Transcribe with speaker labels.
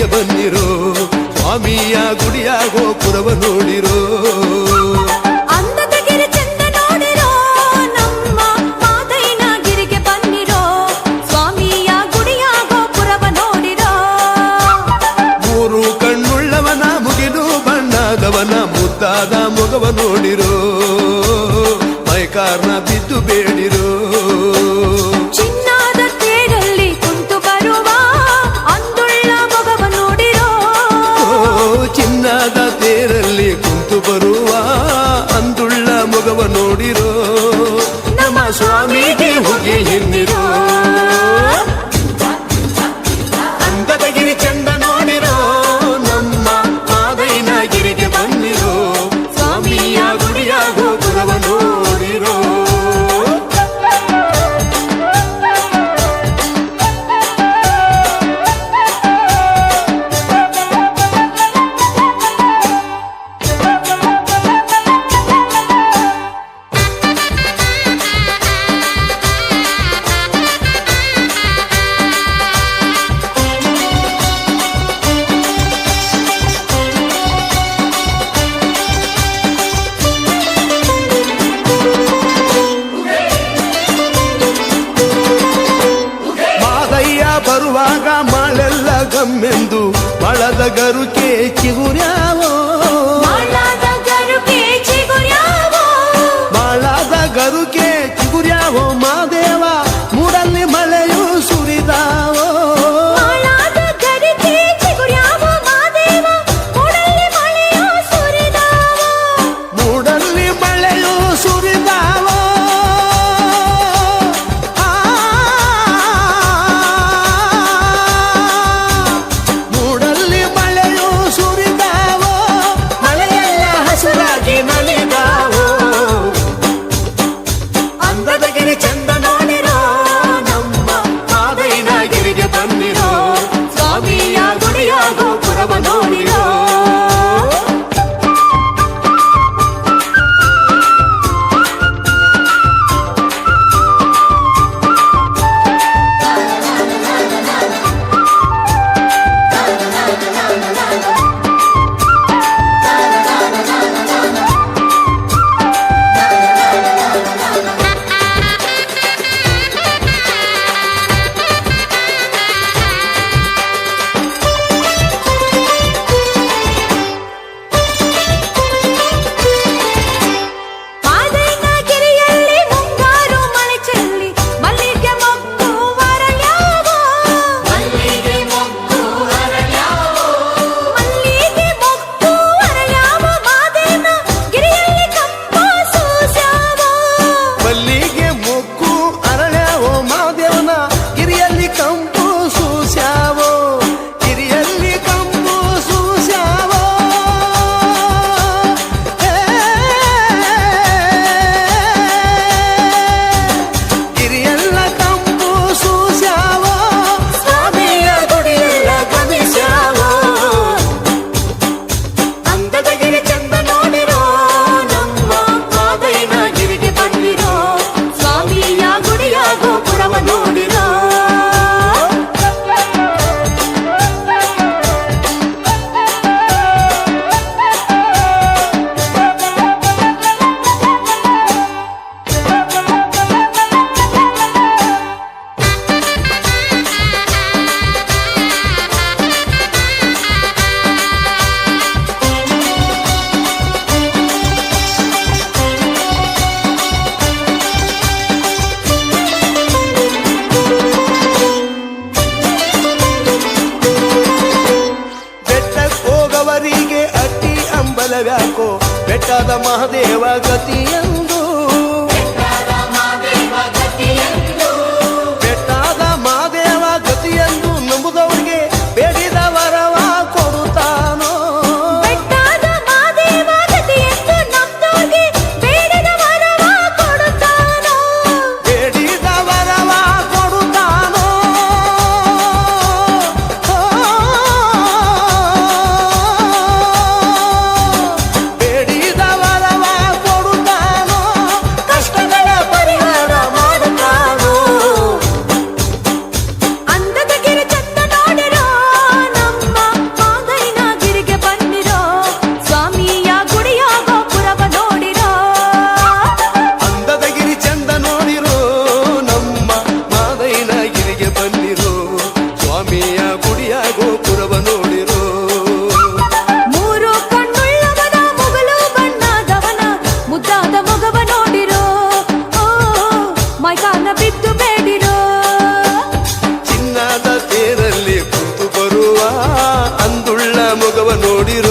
Speaker 1: ಗಿರಿಗೆ ಬನ್ನಿರೋ ಸ್ವಾಮಿಯ ಗುಡಿಯ ಗೋಪುರವ ನೋಡಿರೋ
Speaker 2: ಅಂದದಗಿರಿ ಚಂದ ನೋಡಿರೋ ನಮ್ಮ ಮಾದೈನ ಗಿರಿಗೆ ಬನ್ನಿರೋ ಸ್ವಾಮಿಯ ಗುಡಿಯ ಗೋಪುರವ ನೋಡಿರೋ
Speaker 1: ಮೂರು ಕಣ್ಣುಳ್ಳವನ ಮುಗಿಲು ಬಣ್ಣದವನ ಮುದ್ದಾದ ಮೊಗವ ನೋಡಿರೋ ಮೈಕಾರ್ನ ಬಿದ್ದು ಬೇಡಿರೋ
Speaker 2: ಚಿನ್ನದ ತೇರಲ್ಲಿ ಕುಂತು ಬರುವ ಅಂದುಳ್ಳ ಮೊಗವ ನೋಡಿರೋ
Speaker 1: ಚಿನ್ನದ ತೇರಲ್ಲಿ ಕುಂತು ಬರುವ ಅಂದುಳ್ಳ ಮೊಗವ ನೋಡಿರೋ ನಮ್ಮ ಸ್ವಾಮಿಗೆ ಹೋಗಿ ಎನ್ನಿರೋ ಅಂದದಗಿರಿ ಚಂದ ನೋಡಿರೋ ನಮ್ಮ ಮಾದೈನ ಗಿರಿಗೆ ಬನ್ನಿರೋ ಸ್ವಾಮಿಯ ಗುಡಿಯ ಗೋಪುರವ ನೋಡಿರೋ ಬರುವಾಗ ಮಾಳೆಲ್ಲ ಗಮ್ಮೆಂದು ಮಳದ ಗರುಕೆ ಚಿಗುರ್ಯಾವೋ
Speaker 2: ಮಾಳದ ಗರುಕೆ ಚಿಗುರ್ಯಾವೋ
Speaker 1: ಮಾಳದ ಗರುಕೆ ಚಿಗುರ್ಯಾವೋ ಮಾದೇವ ಮೂಡಲ್ಲಿ ಮಳೆಯು ಸುರಿದಾವೋ
Speaker 2: ಮಾಳದ ಗರುಕೆ ಚಿಗುರ್ಯಾವೋ ಮಾದೇವ ಮೂಡಲ್ಲಿ ಮಳೆಯು ಸುರಿದಾವೋ
Speaker 1: ಮೂಡಲ್ಲಿ ಮಳೆಯು ಸುರಿದಾವೋ ಅಂದದಗಿರಿ ಚಂದ ನೋಡಿರೋ ನಮ್ಮ ಮಾದೈನ ಗಿರಿಗೆ ಬನ್ನಿರೋ ಸ್ವಾಮಿಯ ಗುಡಿಯ ಗೋಪುರವ ನೋಡಿರೋ ಬಲವ್ಯಾಕೋ ಬೆಟ್ಟದ ಮಹಾದೇವ ಗತಿಯೆಂದು ಬೆಟ್ಟದ ಮಹಾದೇವ ಗತಿಯೆಂದು ನಂಬುದವರಿಗೆ ಬೇಡಿದ ವರವ ಕೊಡುತ್ತಾನೋ
Speaker 2: ಬೆಟ್ಟದ ಮಹಾದೇವ ಗತಿಯೆಂದು ನಂಬುದವರಿಗೆ ಬೇಡಿದ ವರವ ಕೊಡುತ್ತಾನೋ
Speaker 1: ಬೇಡಿದ ವರವ ಕೊಡುತ್ತಾನೋ ಬೇಡಿದ ವರವ ಕೊಡುತ್ತಾನೋ
Speaker 2: ಮೈದಾನ ಬಿದ್ದು ಬೇಡಿರೋ
Speaker 1: ಚಿನ್ನದ ತೇರಲ್ಲಿ ಕುಂತು ಬರುವ ಅಂದುಳ್ಳ ಮೊಗವ ನೋಡಿರೋ